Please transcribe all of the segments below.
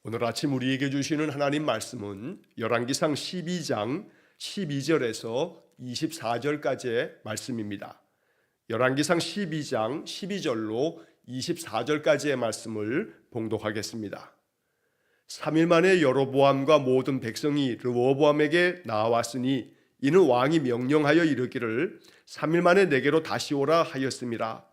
오늘 아침 우리에게 주시는 하나님 말씀은 열왕기상 12장 12절에서 24절까지의 말씀입니다. 열왕기상 12장 12절로 24절까지의 말씀을 봉독하겠습니다. 3일 만에 여로보암과 모든 백성이 르호보암에게 나왔으니 이는 왕이 명령하여 이르기를 3일 만에 내게로 다시 오라 하였음이라.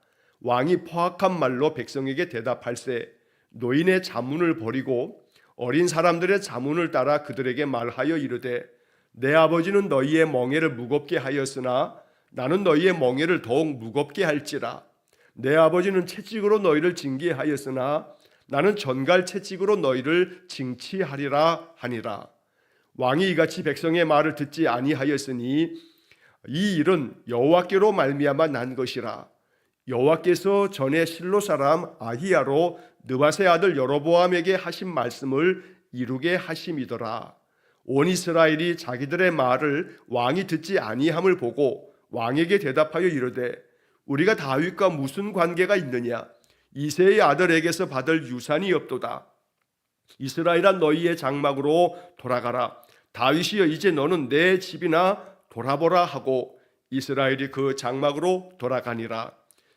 왕이 포악한 말로 백성에게 대답할세 노인의 자문을 버리고 어린 사람들의 자문을 따라 그들에게 말하여 이르되 내 아버지는 너희의 멍에를 무겁게 하였으나 나는 너희의 멍에를 더욱 무겁게 할지라. 내 아버지는 채찍으로 너희를 징계하였으나 나는 전갈 채찍으로 너희를 징치하리라 하니라. 왕이 이같이 백성의 말을 듣지 아니하였으니 이 일은 여호와께로 말미암아 난 것이라. 여호와께서 전에 실로 사람 아히야로 느밧의 아들 여로보암에게 하신 말씀을 이루게 하심이더라. 온 이스라엘이 자기들의 말을 왕이 듣지 아니함을 보고 왕에게 대답하여 이르되 우리가 다윗과 무슨 관계가 있느냐? 이새의 아들에게서 받을 유산이 없도다. 이스라엘아 너희의 장막으로 돌아가라. 다윗이여 이제 너는 내 집이나 돌아보라 하고 이스라엘이 그 장막으로 돌아가니라.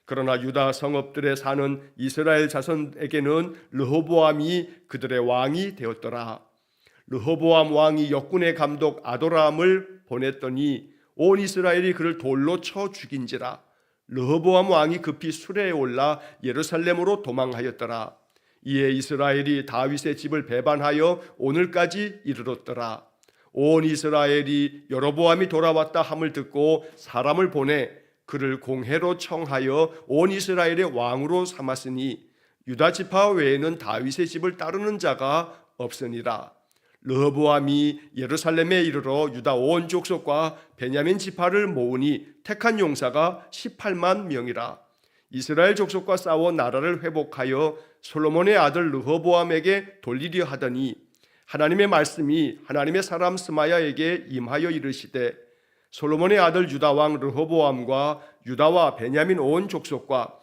그러나 유다 성읍들에 사는 이스라엘 자손에게는 르호보암이 그들의 왕이 되었더라. 르호보암 왕이 역군의 감독 아도람을 보냈더니 온 이스라엘이 그를 돌로 쳐 죽인지라. 르호보암 왕이 급히 수레에 올라 예루살렘으로 도망하였더라. 이에 이스라엘이 다윗의 집을 배반하여 오늘까지 이르렀더라. 온 이스라엘이 여로보암이 돌아왔다 함을 듣고 사람을 보내 그를 공회로 청하여 온 이스라엘의 왕으로 삼았으니 유다 지파 외에는 다윗의 집을 따르는 자가 없으니라. 르호보암이 예루살렘에 이르러 유다 온 족속과 베냐민 지파를 모으니 택한 용사가 18만 명이라. 이스라엘 족속과 싸워 나라를 회복하여 솔로몬의 아들 르호보암에게 돌리려 하더니 하나님의 말씀이 하나님의 사람 스마야에게 임하여 이르시되 솔로몬의 아들 유다 왕 르호보암과 유다와 베냐민 온 족속과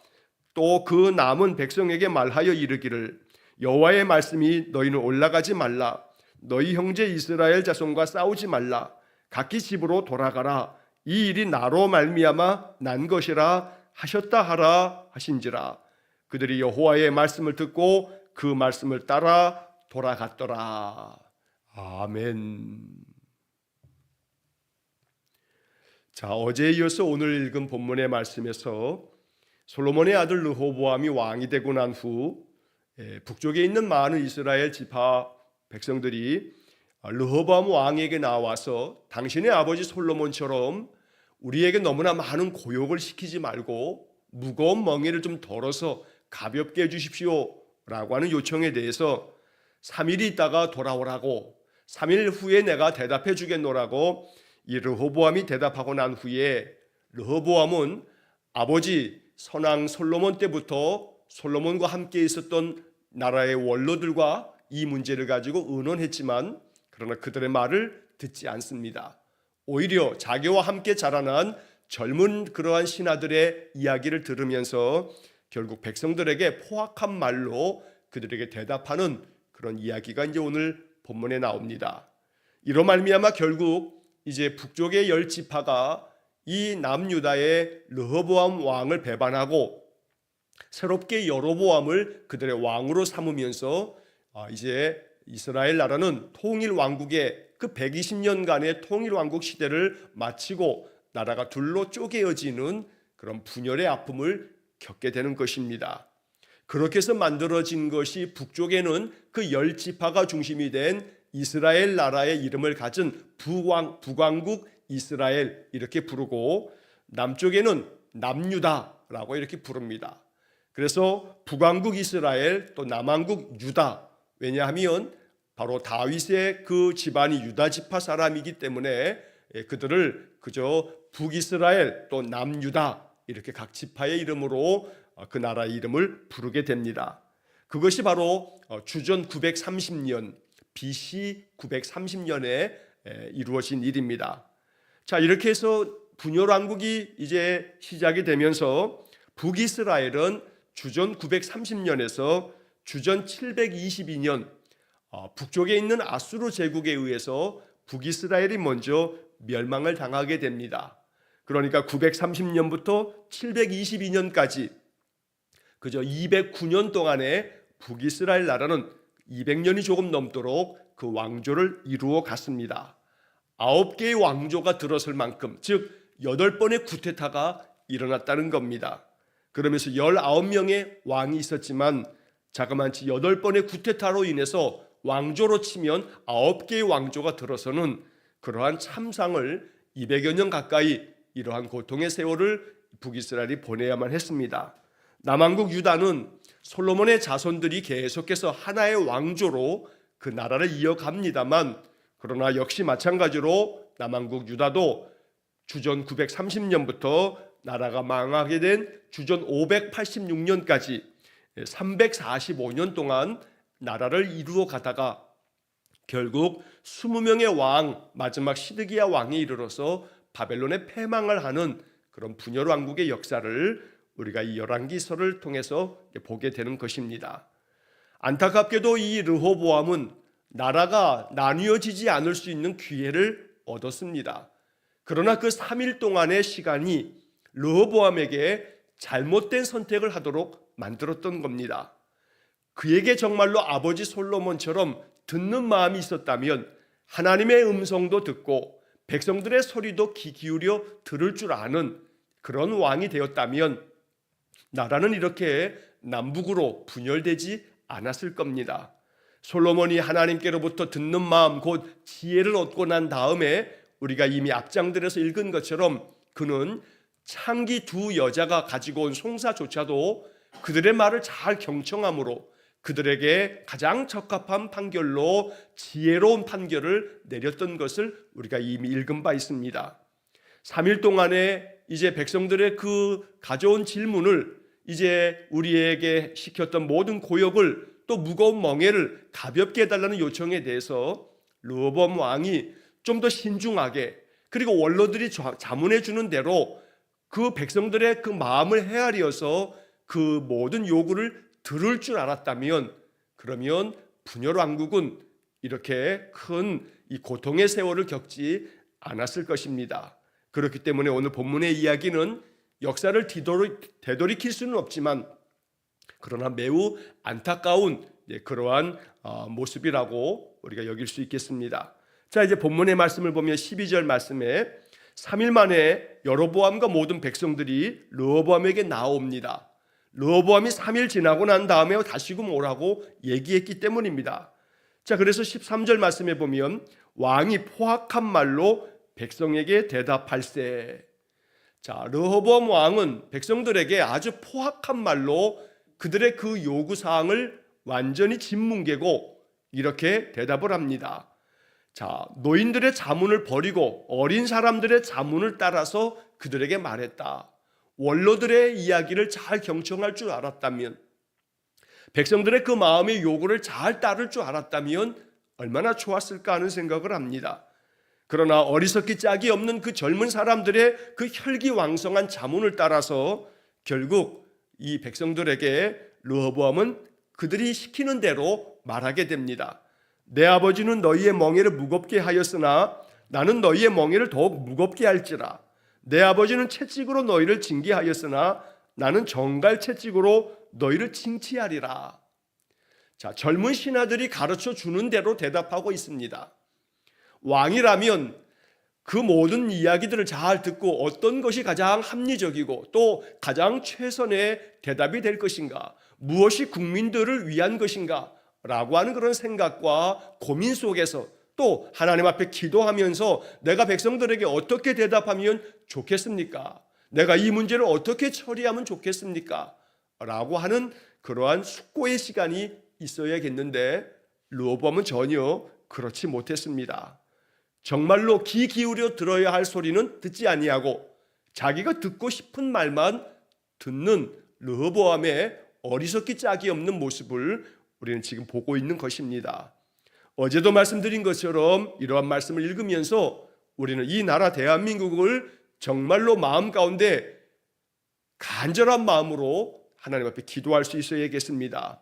또 그 남은 백성에게 말하여 이르기를 여호와의 말씀이 너희는 올라가지 말라. 너희 형제 이스라엘 자손과 싸우지 말라. 각기 집으로 돌아가라. 이 일이 나로 말미암아 난 것이라 하셨다 하라 하신지라. 그들이 여호와의 말씀을 듣고 그 말씀을 따라 돌아갔더라. 아멘. 자, 어제에 이어서 오늘 읽은 본문의 말씀에서 솔로몬의 아들 르호보암이 왕이 되고 난 후 북쪽에 있는 많은 이스라엘 지파 백성들이 르호보암 왕에게 나와서 당신의 아버지 솔로몬처럼 우리에게 너무나 많은 고역을 시키지 말고 무거운 멍에를 좀 덜어서 가볍게 해주십시오 라고 하는 요청에 대해서 3일이 있다가 돌아오라고 3일 후에 내가 대답해 주겠노라고 이 르호보암이 대답하고 난 후에 르호보암은 아버지 선왕 솔로몬 때부터 솔로몬과 함께 있었던 나라의 원로들과 이 문제를 가지고 의논했지만 그러나 그들의 말을 듣지 않습니다. 오히려 자기와 함께 자라난 젊은 그러한 신하들의 이야기를 들으면서 결국 백성들에게 포악한 말로 그들에게 대답하는 그런 이야기가 이제 오늘 본문에 나옵니다. 이로 말미암아 결국 이제 북쪽의 10지파가 이 남유다의 르호보암 왕을 배반하고 새롭게 여로보암을 그들의 왕으로 삼으면서 이제 이스라엘 나라는 통일 왕국의 그 120년간의 통일 왕국 시대를 마치고 나라가 둘로 쪼개어지는 그런 분열의 아픔을 겪게 되는 것입니다. 그렇게 해서 만들어진 것이 북쪽에는 그 10지파가 중심이 된 이스라엘 나라의 이름을 가진 북왕국 이스라엘 이렇게 부르고 남쪽에는 남유다라고 이렇게 부릅니다. 그래서 북왕국 이스라엘 또 남왕국 유다, 왜냐하면 바로 다윗의 그 집안이 유다 지파 사람이기 때문에 그들을 그저 북이스라엘 또 남유다 이렇게 각 지파의 이름으로 그 나라의 이름을 부르게 됩니다. 그것이 바로 주전 930년 BC 930년에 이루어진 일입니다. 자, 이렇게 해서 분열 왕국이 이제 시작이 되면서 북이스라엘은 주전 930년에서 주전 722년 북쪽에 있는 아수르 제국에 의해서 북이스라엘이 먼저 멸망을 당하게 됩니다. 그러니까 930년부터 722년까지 그저 209년 동안에 북이스라엘 나라는 200년이 조금 넘도록 그 왕조를 이루어 갔습니다. 9개의 왕조가 들어설 만큼, 즉 8번의 쿠데타가 일어났다는 겁니다. 그러면서 19명의 왕이 있었지만 자그마치 8번의 쿠데타로 인해서 왕조로 치면 9개의 왕조가 들어서는 그러한 참상을 200여 년 가까이 이러한 고통의 세월을 북이스라엘이 보내야만 했습니다. 남왕국 유다는 솔로몬의 자손들이 계속해서 하나의 왕조로 그 나라를 이어갑니다만, 그러나 역시 마찬가지로 남왕국 유다도 주전 930년부터 나라가 망하게 된 주전 586년까지 345년 동안 나라를 이루어 가다가 결국 20명의 왕, 마지막 시드기야 왕에 이르러서 바벨론에 패망을 하는 그런 분열 왕국의 역사를 우리가 이 열왕기서를 통해서 보게 되는 것입니다. 안타깝게도 이 르호보암은 나라가 나뉘어지지 않을 수 있는 기회를 얻었습니다. 그러나 그 3일 동안의 시간이 르호보암에게 잘못된 선택을 하도록 만들었던 겁니다. 그에게 정말로 아버지 솔로몬처럼 듣는 마음이 있었다면, 하나님의 음성도 듣고 백성들의 소리도 귀 기울여 들을 줄 아는 그런 왕이 되었다면 나라는 이렇게 남북으로 분열되지 않았을 겁니다. 솔로몬이 하나님께로부터 듣는 마음, 곧 지혜를 얻고 난 다음에 우리가 이미 앞장들에서 읽은 것처럼 그는 창기 두 여자가 가지고 온 송사조차도 그들의 말을 잘 경청함으로 그들에게 가장 적합한 판결로 지혜로운 판결을 내렸던 것을 우리가 이미 읽은 바 있습니다. 3일 동안에 이제 백성들의 그 가져온 질문을, 이제 우리에게 시켰던 모든 고역을, 또 무거운 멍에를 가볍게 해달라는 요청에 대해서 르호보암 왕이 좀 더 신중하게, 그리고 원로들이 자문해 주는 대로 그 백성들의 그 마음을 헤아려서 그 모든 요구를 들을 줄 알았다면, 그러면 분열 왕국은 이렇게 큰 이 고통의 세월을 겪지 않았을 것입니다. 그렇기 때문에 오늘 본문의 이야기는 역사를 되돌이킬 수는 없지만 그러나 매우 안타까운 그러한 모습이라고 우리가 여길 수 있겠습니다. 자, 이제 본문의 말씀을 보면 12절 말씀에 3일 만에 여로보암과 모든 백성들이 르호보암에게 나옵니다. 르호보암이 3일 지나고 난 다음에 다시금 오라고 얘기했기 때문입니다. 자, 그래서 13절 말씀에 보면 왕이 포악한 말로 백성에게 대답할세. 자, 르호보암 왕은 백성들에게 아주 포악한 말로 그들의 그 요구사항을 완전히 짓뭉개고 이렇게 대답을 합니다. 자, 노인들의 자문을 버리고 어린 사람들의 자문을 따라서 그들에게 말했다. 원로들의 이야기를 잘 경청할 줄 알았다면, 백성들의 그 마음의 요구를 잘 따를 줄 알았다면 얼마나 좋았을까 하는 생각을 합니다. 그러나 어리석기 짝이 없는 그 젊은 사람들의 그 혈기왕성한 자문을 따라서 결국 이 백성들에게 르호보암은 그들이 시키는 대로 말하게 됩니다. 내 아버지는 너희의 멍에를 무겁게 하였으나 나는 너희의 멍에를 더욱 무겁게 할지라. 내 아버지는 채찍으로 너희를 징계하였으나 나는 정갈 채찍으로 너희를 칭치하리라. 자, 젊은 신하들이 가르쳐 주는 대로 대답하고 있습니다. 왕이라면 그 모든 이야기들을 잘 듣고 어떤 것이 가장 합리적이고 또 가장 최선의 대답이 될 것인가, 무엇이 국민들을 위한 것인가 라고 하는 그런 생각과 고민 속에서 또 하나님 앞에 기도하면서 내가 백성들에게 어떻게 대답하면 좋겠습니까? 내가 이 문제를 어떻게 처리하면 좋겠습니까? 라고 하는 그러한 숙고의 시간이 있어야겠는데 르호보암은 전혀 그렇지 못했습니다. 정말로 귀 기울여 들어야 할 소리는 듣지 아니하고 자기가 듣고 싶은 말만 듣는 르호보암의 어리석기 짝이 없는 모습을 우리는 지금 보고 있는 것입니다. 어제도 말씀드린 것처럼 이러한 말씀을 읽으면서 우리는 이 나라 대한민국을 정말로 마음 가운데 간절한 마음으로 하나님 앞에 기도할 수 있어야겠습니다.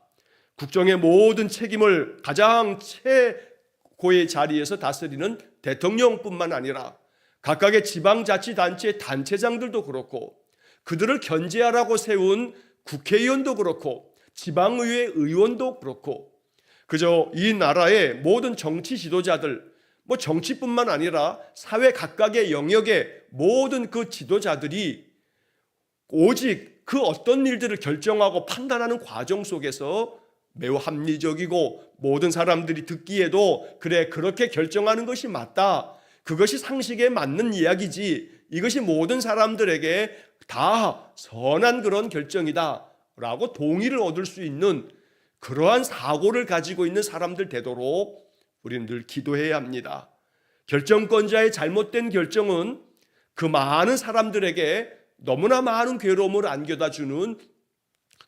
국정의 모든 책임을 가장 최고의 자리에서 다스리는 대통령뿐만 아니라 각각의 지방자치단체 단체장들도 그렇고 그들을 견제하라고 세운 국회의원도 그렇고 지방의회 의원도 그렇고 그저 이 나라의 모든 정치 지도자들, 정치뿐만 아니라 사회 각각의 영역의 모든 그 지도자들이 오직 그 어떤 일들을 결정하고 판단하는 과정 속에서 매우 합리적이고 모든 사람들이 듣기에도 그래 그렇게 결정하는 것이 맞다, 그것이 상식에 맞는 이야기지, 이것이 모든 사람들에게 다 선한 그런 결정이다 라고 동의를 얻을 수 있는 그러한 사고를 가지고 있는 사람들 되도록 우리는 늘 기도해야 합니다. 결정권자의 잘못된 결정은 그 많은 사람들에게 너무나 많은 괴로움을 안겨다 주는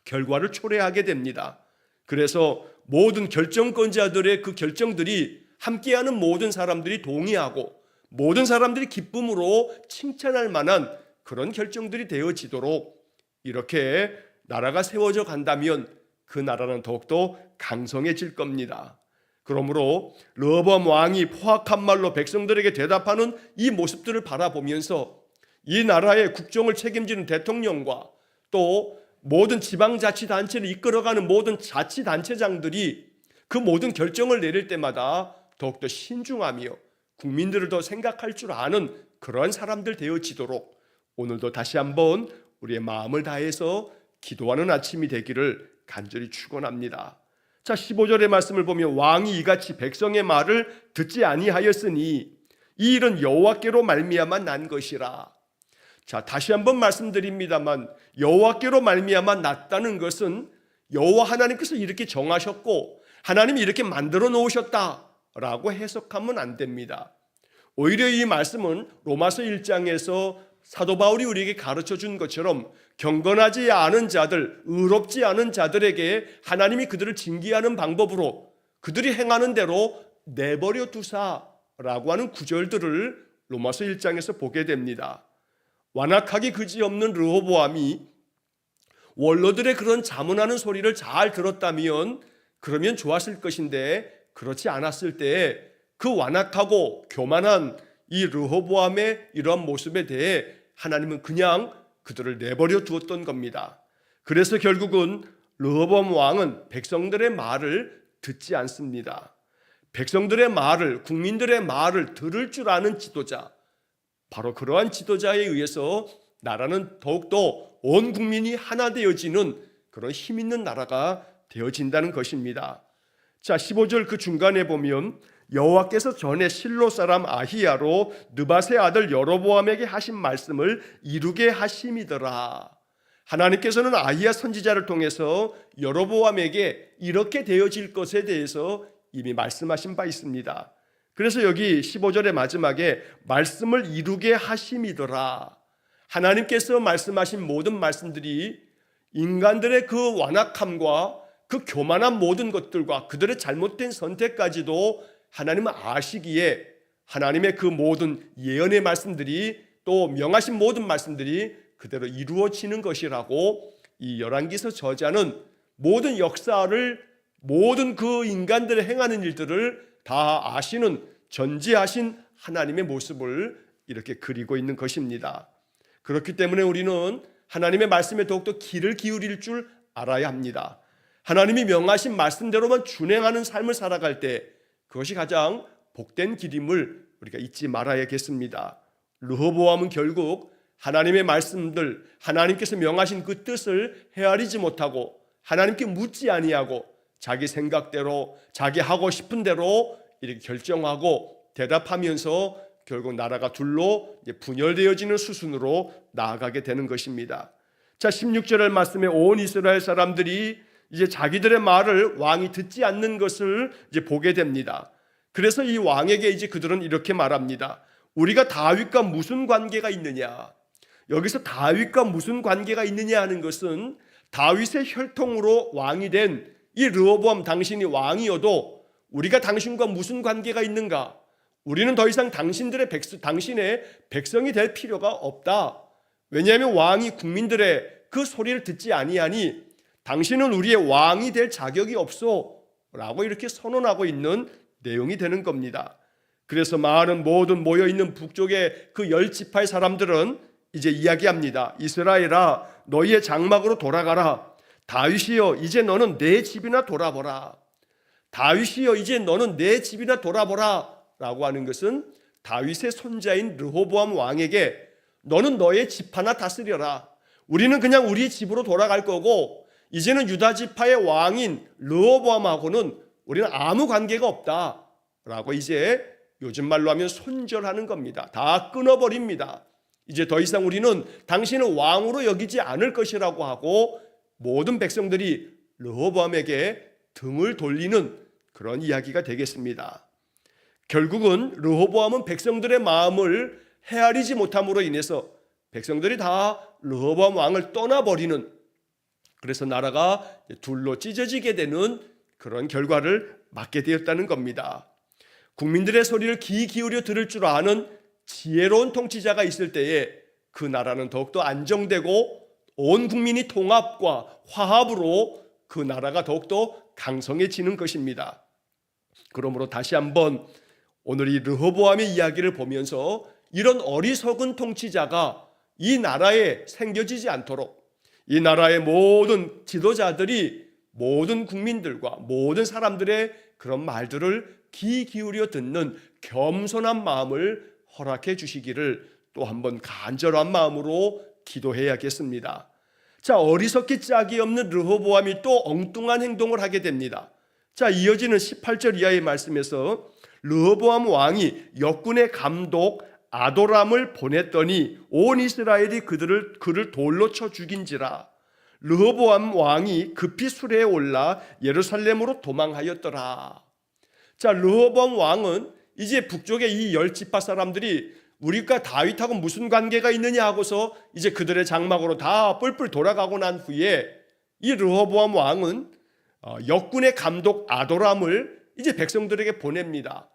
결과를 초래하게 됩니다. 그래서 모든 결정권자들의 그 결정들이 함께하는 모든 사람들이 동의하고 모든 사람들이 기쁨으로 칭찬할 만한 그런 결정들이 되어지도록 이렇게 나라가 세워져 간다면 그 나라는 더욱더 강성해질 겁니다. 그러므로 르호보암 왕이 포악한 말로 백성들에게 대답하는 이 모습들을 바라보면서 이 나라의 국정을 책임지는 대통령과 또 모든 지방자치단체를 이끌어가는 모든 자치단체장들이 그 모든 결정을 내릴 때마다 더욱더 신중하며 국민들을 더 생각할 줄 아는 그러한 사람들 되어지도록 오늘도 다시 한번 우리의 마음을 다해서 기도하는 아침이 되기를 간절히 축원합니다. 자, 15절의 말씀을 보면 왕이 이같이 백성의 말을 듣지 아니하였으니 이 일은 여호와께로 말미암아 난 것이라. 자, 다시 한번 말씀드립니다만 여호와께로 말미암아 났다는 것은 여호와 하나님께서 이렇게 정하셨고 하나님이 이렇게 만들어 놓으셨다라고 해석하면 안 됩니다. 오히려 이 말씀은 로마서 1장에서 사도 바울이 우리에게 가르쳐 준 것처럼 경건하지 않은 자들, 의롭지 않은 자들에게 하나님이 그들을 징계하는 방법으로 그들이 행하는 대로 내버려 두사라고 하는 구절들을 로마서 1장에서 보게 됩니다. 완악하기 그지없는 르호보암이 원로들의 그런 자문하는 소리를 잘 들었다면 그러면 좋았을 것인데 그렇지 않았을 때 그 완악하고 교만한 이 르호보암의 이러한 모습에 대해 하나님은 그냥 그들을 내버려 두었던 겁니다. 그래서 결국은 르호보암 왕은 백성들의 말을 듣지 않습니다. 백성들의 말을, 국민들의 말을 들을 줄 아는 지도자, 바로 그러한 지도자에 의해서 나라는 더욱더 온 국민이 하나 되어지는 그런 힘 있는 나라가 되어진다는 것입니다. 자, 15절 그 중간에 보면 여호와께서 전에 실로 사람 아히야로 느밧의 아들 여로보암에게 하신 말씀을 이루게 하심이더라. 하나님께서는 아히야 선지자를 통해서 여로보암에게 이렇게 되어질 것에 대해서 이미 말씀하신 바 있습니다. 그래서 여기 15절의 마지막에 말씀을 이루게 하심이더라. 하나님께서 말씀하신 모든 말씀들이 인간들의 그 완악함과 그 교만한 모든 것들과 그들의 잘못된 선택까지도 하나님은 아시기에 하나님의 그 모든 예언의 말씀들이 또 명하신 모든 말씀들이 그대로 이루어지는 것이라고 이 열왕기서 저자는 모든 역사를 모든 그 인간들의 행하는 일들을 다 아시는 전지하신 하나님의 모습을 이렇게 그리고 있는 것입니다. 그렇기 때문에 우리는 하나님의 말씀에 더욱더 귀를 기울일 줄 알아야 합니다. 하나님이 명하신 말씀대로만 준행하는 삶을 살아갈 때 그것이 가장 복된 길임을 우리가 잊지 말아야겠습니다. 르호보암은 결국 하나님의 말씀들, 하나님께서 명하신 그 뜻을 헤아리지 못하고 하나님께 묻지 아니하고 자기 생각대로 자기 하고 싶은 대로 이렇게 결정하고 대답하면서 결국 나라가 둘로 분열되어지는 수순으로 나아가게 되는 것입니다. 자, 16절의 말씀에 온 이스라엘 사람들이 이제 자기들의 말을 왕이 듣지 않는 것을 이제 보게 됩니다. 그래서 이 왕에게 이제 그들은 이렇게 말합니다. 우리가 다윗과 무슨 관계가 있느냐? 여기서 다윗과 무슨 관계가 있느냐 하는 것은 다윗의 혈통으로 왕이 된 이 르호보암 당신이 왕이어도 우리가 당신과 무슨 관계가 있는가? 우리는 더 이상 당신의 백성이 될 필요가 없다. 왜냐하면 왕이 국민들의 그 소리를 듣지 아니하니 당신은 우리의 왕이 될 자격이 없어 라고 이렇게 선언하고 있는 내용이 되는 겁니다. 그래서 많은 모든 모여있는 북쪽의 그 10지파의 사람들은 이제 이야기합니다. 이스라엘아, 너희의 장막으로 돌아가라. 다윗이여, 이제 너는 내 집이나 돌아보라. 다윗이여, 이제 너는 내 집이나 돌아보라 라고 하는 것은 다윗의 손자인 르호보암 왕에게 너는 너의 집 하나 다스려라. 우리는 그냥 우리 집으로 돌아갈 거고 이제는 유다 지파의 왕인 르호보암하고는 우리는 아무 관계가 없다 라고 이제 요즘 말로 하면 손절하는 겁니다. 다 끊어버립니다. 이제 더 이상 우리는 당신을 왕으로 여기지 않을 것이라고 하고 모든 백성들이 르호보암에게 등을 돌리는 그런 이야기가 되겠습니다. 결국은 르호보암은 백성들의 마음을 헤아리지 못함으로 인해서 백성들이 다 르호보암 왕을 떠나버리는, 그래서 나라가 둘로 찢어지게 되는 그런 결과를 맞게 되었다는 겁니다. 국민들의 소리를 귀 기울여 들을 줄 아는 지혜로운 통치자가 있을 때에 그 나라는 더욱더 안정되고 온 국민이 통합과 화합으로 그 나라가 더욱더 강성해지는 것입니다. 그러므로 다시 한번 오늘 이 르호보암의 이야기를 보면서 이런 어리석은 통치자가 이 나라에 생겨지지 않도록 이 나라의 모든 지도자들이 모든 국민들과 모든 사람들의 그런 말들을 귀 기울여 듣는 겸손한 마음을 허락해 주시기를 또 한번 간절한 마음으로 기도해야겠습니다. 자, 어리석기 짝이 없는 르호보암이 또 엉뚱한 행동을 하게 됩니다. 자, 이어지는 18절 이하의 말씀에서 르호보암 왕이 역군의 감독 아도람을 보냈더니 온 이스라엘이 그를 돌로 쳐 죽인지라. 르호보암 왕이 급히 수레에 올라 예루살렘으로 도망하였더라. 자, 르호보암 왕은 이제 북쪽의 이 10지파 사람들이 우리가 다윗하고 무슨 관계가 있느냐 하고서 이제 그들의 장막으로 다 뿔뿔 돌아가고 난 후에 이 르호보암 왕은 역군의 감독 아도람을 이제 백성들에게 보냅니다.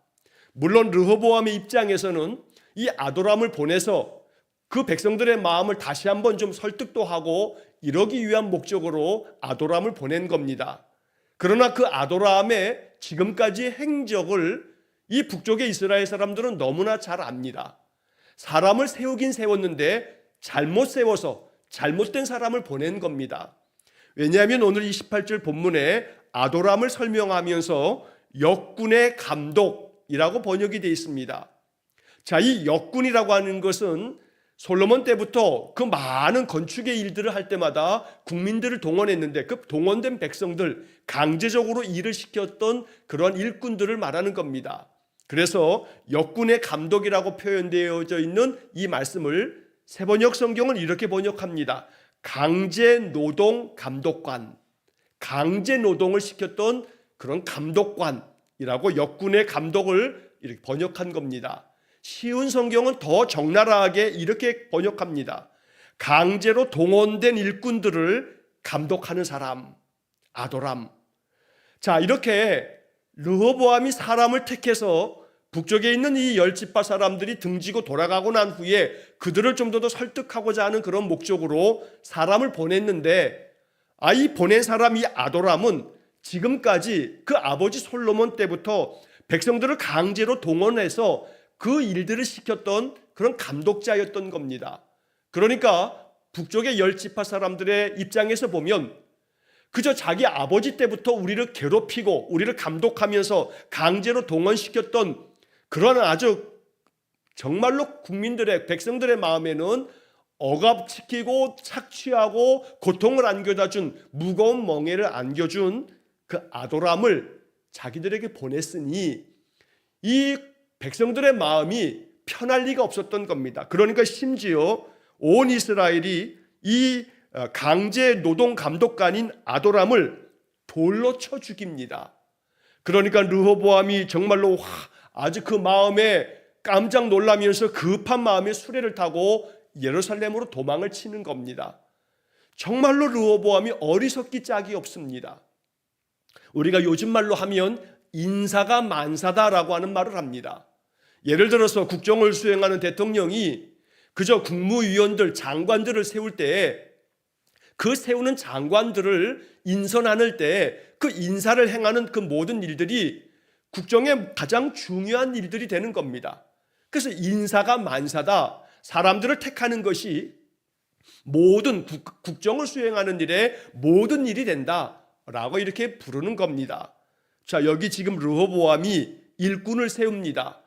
물론 르호보암의 입장에서는 이 아도람을 보내서 그 백성들의 마음을 다시 한번 좀 설득도 하고 이러기 위한 목적으로 아도람을 보낸 겁니다. 그러나 그 아도람의 지금까지의 행적을 이 북쪽의 이스라엘 사람들은 너무나 잘 압니다. 사람을 세우긴 세웠는데 잘못 세워서 잘못된 사람을 보낸 겁니다. 왜냐하면 오늘 28절 본문에 아도람을 설명하면서 역군의 감독이라고 번역이 되어 있습니다. 자, 이 역군이라고 하는 것은 솔로몬 때부터 그 많은 건축의 일들을 할 때마다 국민들을 동원했는데 그 동원된 백성들 강제적으로 일을 시켰던 그런 일꾼들을 말하는 겁니다. 그래서 역군의 감독이라고 표현되어져 있는 이 말씀을 세번역 성경은 이렇게 번역합니다. 강제 노동 감독관, 강제 노동을 시켰던 그런 감독관이라고 역군의 감독을 이렇게 번역한 겁니다. 쉬운 성경은 더 적나라하게 이렇게 번역합니다. 강제로 동원된 일꾼들을 감독하는 사람, 아도람. 자, 이렇게 르호보암이 사람을 택해서 북쪽에 있는 이 10지파 사람들이 등지고 돌아가고 난 후에 그들을 좀 더 설득하고자 하는 그런 목적으로 사람을 보냈는데, 이 보낸 사람 이 아도람은 지금까지 그 아버지 솔로몬 때부터 백성들을 강제로 동원해서 그 일들을 시켰던 그런 감독자였던 겁니다. 그러니까 북쪽의 10지파 사람들의 입장에서 보면 그저 자기 아버지 때부터 우리를 괴롭히고 우리를 감독하면서 강제로 동원시켰던 그런 아주 정말로 국민들의 백성들의 마음에는 억압시키고 착취하고 고통을 안겨다 준 무거운 멍에를 안겨준 그 아도람을 자기들에게 보냈으니 이 백성들의 마음이 편할 리가 없었던 겁니다. 그러니까 심지어 온 이스라엘이 이 강제 노동 감독관인 아도람을 돌로 쳐 죽입니다. 그러니까 르호보암이 정말로 아주 그 마음에 깜짝 놀라면서 급한 마음에 수레를 타고 예루살렘으로 도망을 치는 겁니다. 정말로 르호보암이 어리석기 짝이 없습니다. 우리가 요즘 말로 하면 인사가 만사다라고 하는 말을 합니다. 예를 들어서 국정을 수행하는 대통령이 그저 국무위원들, 장관들을 세울 때에 그 세우는 장관들을 인선하는 때 그 인사를 행하는 그 모든 일들이 국정의 가장 중요한 일들이 되는 겁니다. 그래서 인사가 만사다. 사람들을 택하는 것이 모든 국정을 수행하는 일에 모든 일이 된다라고 이렇게 부르는 겁니다. 자, 여기 지금 르호보암이 일꾼을 세웁니다.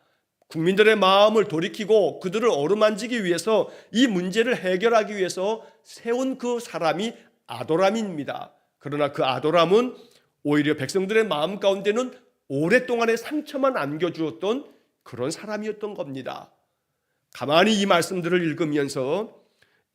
국민들의 마음을 돌이키고 그들을 어루만지기 위해서 이 문제를 해결하기 위해서 세운 그 사람이 아도람입니다. 그러나 그 아도람은 오히려 백성들의 마음 가운데는 오랫동안의 상처만 안겨주었던 그런 사람이었던 겁니다. 가만히 이 말씀들을 읽으면서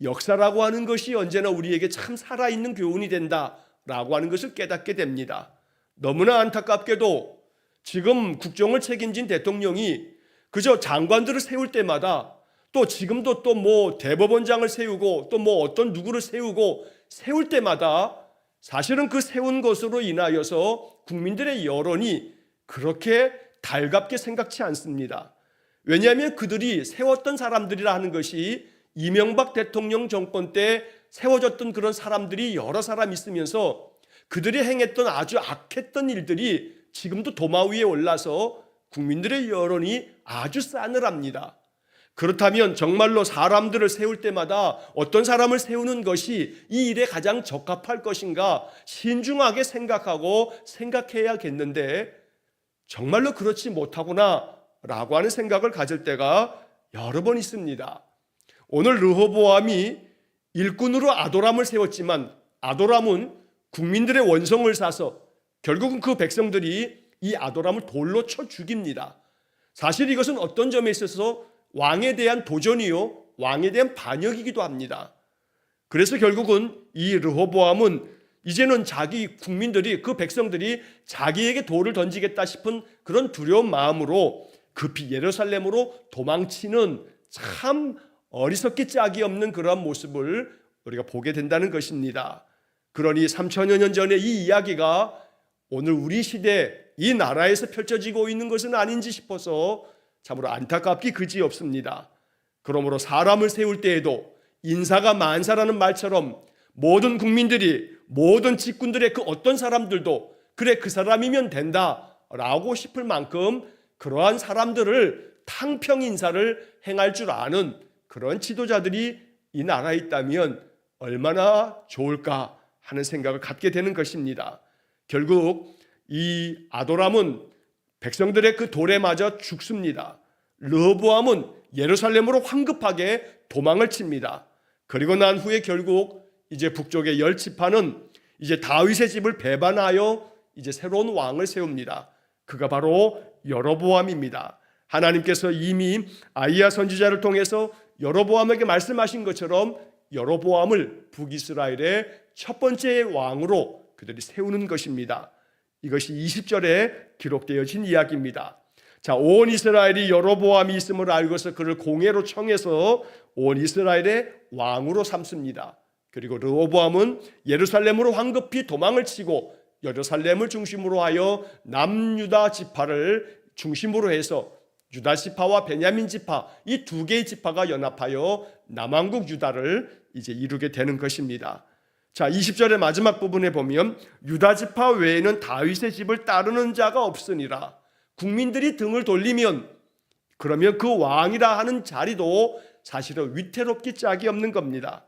역사라고 하는 것이 언제나 우리에게 참 살아있는 교훈이 된다라고 하는 것을 깨닫게 됩니다. 너무나 안타깝게도 지금 국정을 책임진 대통령이 그저 장관들을 세울 때마다 또 지금도 또 뭐 대법원장을 세우고 또 뭐 어떤 누구를 세우고 세울 때마다 사실은 그 세운 것으로 인하여서 국민들의 여론이 그렇게 달갑게 생각지 않습니다. 왜냐하면 그들이 세웠던 사람들이라 하는 것이 이명박 대통령 정권 때 세워졌던 그런 사람들이 여러 사람 있으면서 그들이 행했던 아주 악했던 일들이 지금도 도마 위에 올라서 국민들의 여론이 아주 싸늘합니다. 그렇다면 정말로 사람들을 세울 때마다 어떤 사람을 세우는 것이 이 일에 가장 적합할 것인가 신중하게 생각하고 생각해야겠는데 정말로 그렇지 못하구나 라고 하는 생각을 가질 때가 여러 번 있습니다. 오늘 르호보암이 일꾼으로 아도람을 세웠지만 아도람은 국민들의 원성을 사서 결국은 그 백성들이 이 아도람을 돌로 쳐 죽입니다. 사실 이것은 어떤 점에 있어서 왕에 대한 도전이요 왕에 대한 반역이기도 합니다. 그래서 결국은 이 르호보암은 이제는 자기 국민들이 그 백성들이 자기에게 돌을 던지겠다 싶은 그런 두려운 마음으로 급히 예루살렘으로 도망치는 참 어리석기 짝이 없는 그러한 모습을 우리가 보게 된다는 것입니다. 그러니 3천여 년 전에 이 이야기가 오늘 우리 시대 이 나라에서 펼쳐지고 있는 것은 아닌지 싶어서 참으로 안타깝기 그지없습니다. 그러므로 사람을 세울 때에도 인사가 만사라는 말처럼 모든 국민들이 모든 직군들의 그 어떤 사람들도 그래 그 사람이면 된다라고 싶을 만큼 그러한 사람들을 탕평 인사를 행할 줄 아는 그런 지도자들이 이 나라에 있다면 얼마나 좋을까 하는 생각을 갖게 되는 것입니다. 결국 이 아도람은 백성들의 그 돌에 맞아 죽습니다. 르호보암은 예루살렘으로 황급하게 도망을 칩니다. 그리고 난 후에 결국 이제 북쪽의 10지파는 이제 다윗의 집을 배반하여 이제 새로운 왕을 세웁니다. 그가 바로 여로보암입니다. 하나님께서 이미 아이야 선지자를 통해서 여로보암에게 말씀하신 것처럼 여로보암을 북이스라엘의 첫 번째 왕으로 그들이 세우는 것입니다. 이것이 20절에 기록되어진 이야기입니다. 자, 온 이스라엘이 여로보암이 있음을 알고서 그를 공회로 청해서 온 이스라엘의 왕으로 삼습니다. 그리고 르호보암은 예루살렘으로 황급히 도망을 치고 예루살렘을 중심으로 하여 남유다 지파를 중심으로 해서 유다 지파와 베냐민 지파 이 두 개의 지파가 연합하여 남왕국 유다를 이제 이루게 되는 것입니다. 자, 20절의 마지막 부분에 보면 유다 지파 외에는 다윗의 집을 따르는 자가 없으니라. 국민들이 등을 돌리면 그러면 그 왕이라 하는 자리도 사실은 위태롭기 짝이 없는 겁니다.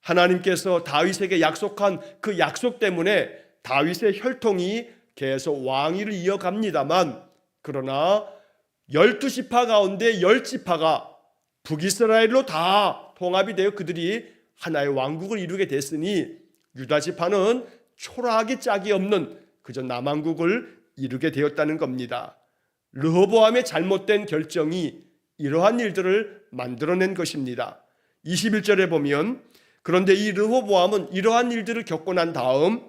하나님께서 다윗에게 약속한 그 약속 때문에 다윗의 혈통이 계속 왕위를 이어갑니다만 그러나 12지파 가운데 10지파가 북이스라엘로 다 통합이 되어 그들이 하나의 왕국을 이루게 됐으니 유다 지파는 초라하기 짝이 없는 그저 남왕국을 이루게 되었다는 겁니다. 르호보암의 잘못된 결정이 이러한 일들을 만들어낸 것입니다. 21절에 보면 그런데 이 르호보암은 이러한 일들을 겪고 난 다음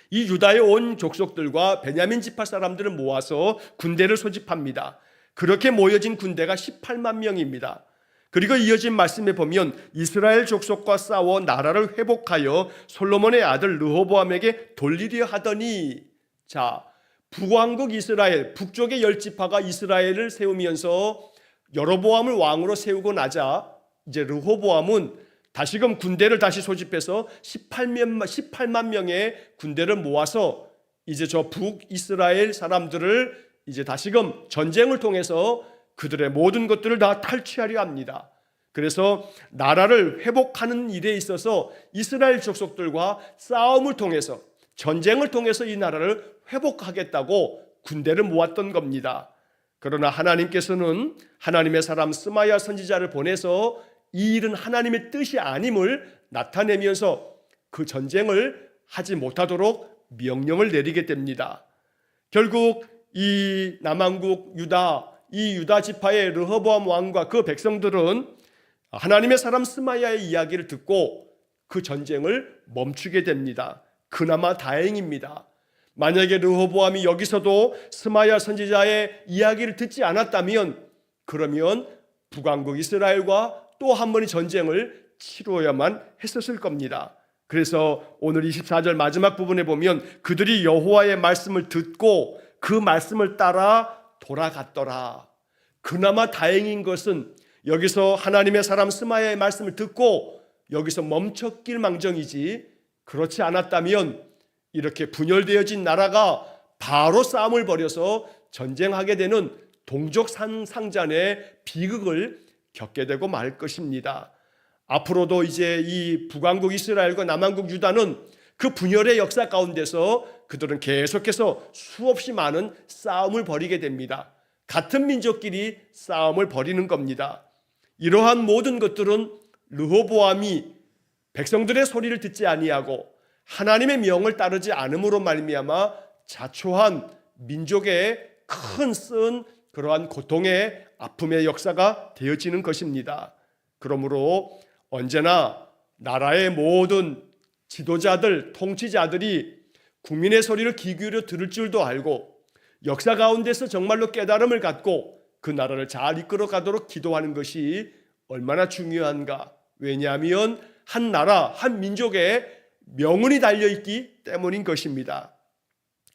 이 유다의 온 족속들과 베냐민 지파 사람들을 모아서 군대를 소집합니다. 그렇게 모여진 군대가 18만 명입니다. 그리고 이어진 말씀에 보면 이스라엘 족속과 싸워 나라를 회복하여 솔로몬의 아들 르호보암에게 돌리려 하더니 자, 북왕국 이스라엘 북쪽의 10지파가 이스라엘을 세우면서 여로보암을 왕으로 세우고 나자 이제 르호보암은 다시금 군대를 다시 소집해서 18만 명의 군대를 모아서 이제 저 북이스라엘 사람들을 이제 다시금 전쟁을 통해서 그들의 모든 것들을 다 탈취하려 합니다. 그래서 나라를 회복하는 일에 있어서 이스라엘 족속들과 싸움을 통해서, 전쟁을 통해서 이 나라를 회복하겠다고 군대를 모았던 겁니다. 그러나 하나님께서는 하나님의 사람 스마야 선지자를 보내서 이 일은 하나님의 뜻이 아님을 나타내면서 그 전쟁을 하지 못하도록 명령을 내리게 됩니다. 결국 이 남왕국 이 유다 지파의 르호보암 왕과 그 백성들은 하나님의 사람 스마야의 이야기를 듣고 그 전쟁을 멈추게 됩니다. 그나마 다행입니다. 만약에 르호보암이 여기서도 스마야 선지자의 이야기를 듣지 않았다면 그러면 북왕국 이스라엘과 또 한 번의 전쟁을 치루어야만 했었을 겁니다. 그래서 오늘 24절 마지막 부분에 보면 그들이 여호와의 말씀을 듣고 그 말씀을 따라 돌아갔더라. 그나마 다행인 것은 여기서 하나님의 사람 스마야의 말씀을 듣고 여기서 멈췄길 망정이지, 그렇지 않았다면 이렇게 분열되어진 나라가 바로 싸움을 벌여서 전쟁하게 되는 동족 상잔의 비극을 겪게 되고 말 것입니다. 앞으로도 이제 이 북왕국 이스라엘과 남왕국 유다는 그 분열의 역사 가운데서 그들은 계속해서 수없이 많은 싸움을 벌이게 됩니다. 같은 민족끼리 싸움을 벌이는 겁니다. 이러한 모든 것들은 르호보암이 백성들의 소리를 듣지 아니하고 하나님의 명을 따르지 않음으로 말미암아 자초한 민족의 큰 쓴 그러한 고통의 아픔의 역사가 되어지는 것입니다. 그러므로 언제나 나라의 모든 지도자들, 통치자들이 국민의 소리를 귀 기울여 들을 줄도 알고 역사 가운데서 정말로 깨달음을 갖고 그 나라를 잘 이끌어 가도록 기도하는 것이 얼마나 중요한가. 왜냐하면 한 나라, 한 민족의 명운이 달려있기 때문인 것입니다.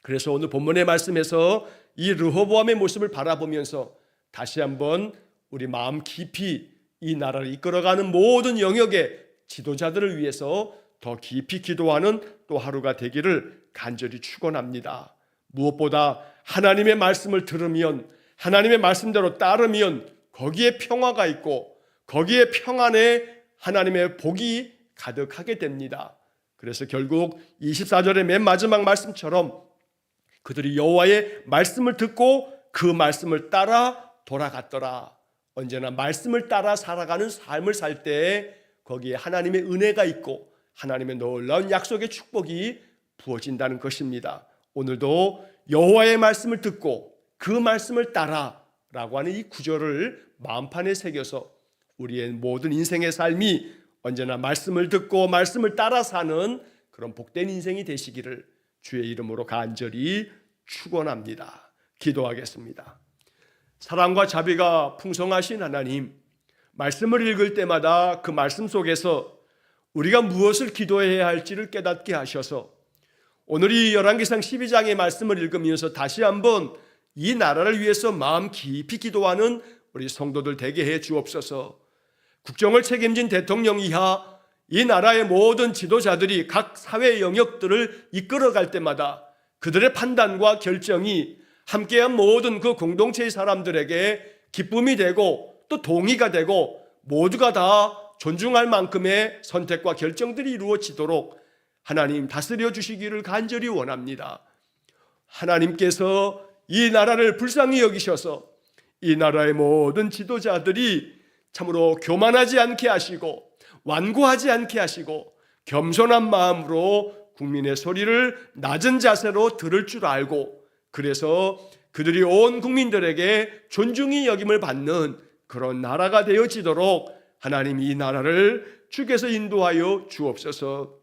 그래서 오늘 본문의 말씀에서 이 르호보암의 모습을 바라보면서 다시 한번 우리 마음 깊이 이 나라를 이끌어가는 모든 영역의 지도자들을 위해서 더 깊이 기도하는 또 하루가 되기를 간절히 축원합니다. 무엇보다 하나님의 말씀을 들으면, 하나님의 말씀대로 따르면 거기에 평화가 있고 거기에 평안에 하나님의 복이 가득하게 됩니다. 그래서 결국 24절의 맨 마지막 말씀처럼 그들이 여호와의 말씀을 듣고 그 말씀을 따라 돌아갔더라. 언제나 말씀을 따라 살아가는 삶을 살 때 거기에 하나님의 은혜가 있고 하나님의 놀라운 약속의 축복이 부어진다는 것입니다. 오늘도 여호와의 말씀을 듣고 그 말씀을 따라 라고 하는 이 구절을 마음판에 새겨서 우리의 모든 인생의 삶이 언제나 말씀을 듣고 말씀을 따라 사는 그런 복된 인생이 되시기를 주의 이름으로 간절히 축원합니다. 기도하겠습니다. 사랑과 자비가 풍성하신 하나님, 말씀을 읽을 때마다 그 말씀 속에서 우리가 무엇을 기도해야 할지를 깨닫게 하셔서 오늘 이 열왕기상 12장의 말씀을 읽으면서 다시 한번 이 나라를 위해서 마음 깊이 기도하는 우리 성도들 되게 해 주옵소서. 국정을 책임진 대통령 이하 이 나라의 모든 지도자들이 각 사회 영역들을 이끌어갈 때마다 그들의 판단과 결정이 함께한 모든 그 공동체의 사람들에게 기쁨이 되고 또 동의가 되고 모두가 다 존중할 만큼의 선택과 결정들이 이루어지도록 하나님 다스려 주시기를 간절히 원합니다. 하나님께서 이 나라를 불쌍히 여기셔서 이 나라의 모든 지도자들이 참으로 교만하지 않게 하시고 완고하지 않게 하시고 겸손한 마음으로 국민의 소리를 낮은 자세로 들을 줄 알고 그래서 그들이 온 국민들에게 존중이 여김을 받는 그런 나라가 되어지도록 하나님 이 나라를 주께서 인도하여 주옵소서.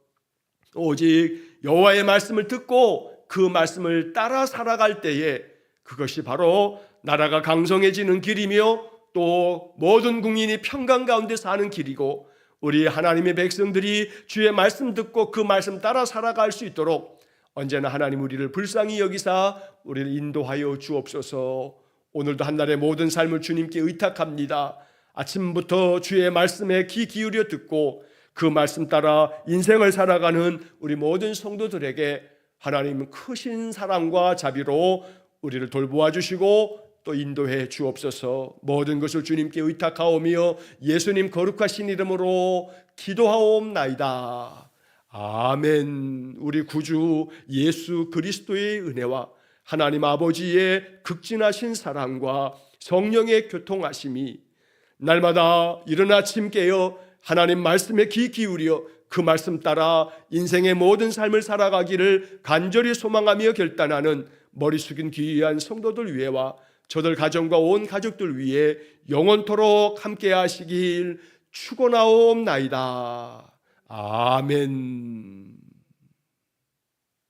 오직 여호와의 말씀을 듣고 그 말씀을 따라 살아갈 때에 그것이 바로 나라가 강성해지는 길이며 또 모든 국민이 평강 가운데 사는 길이고 우리 하나님의 백성들이 주의 말씀 듣고 그 말씀 따라 살아갈 수 있도록 언제나 하나님 우리를 불쌍히 여기사 우리를 인도하여 주옵소서. 오늘도 한날의 모든 삶을 주님께 의탁합니다. 아침부터 주의 말씀에 귀 기울여 듣고 그 말씀 따라 인생을 살아가는 우리 모든 성도들에게 하나님 크신 사랑과 자비로 우리를 돌보아 주시고 또 인도해 주옵소서. 모든 것을 주님께 의탁하오며 예수님 거룩하신 이름으로 기도하옵나이다. 아멘. 우리 구주 예수 그리스도의 은혜와 하나님 아버지의 극진하신 사랑과 성령의 교통하심이 날마다 이른 아침 깨어 하나님 말씀에 귀 기울여 그 말씀 따라 인생의 모든 삶을 살아가기를 간절히 소망하며 결단하는 머리 숙인 귀한 성도들 위해와 저들 가정과 온 가족들 위해 영원토록 함께 하시길 축원하옵나이다. 아멘.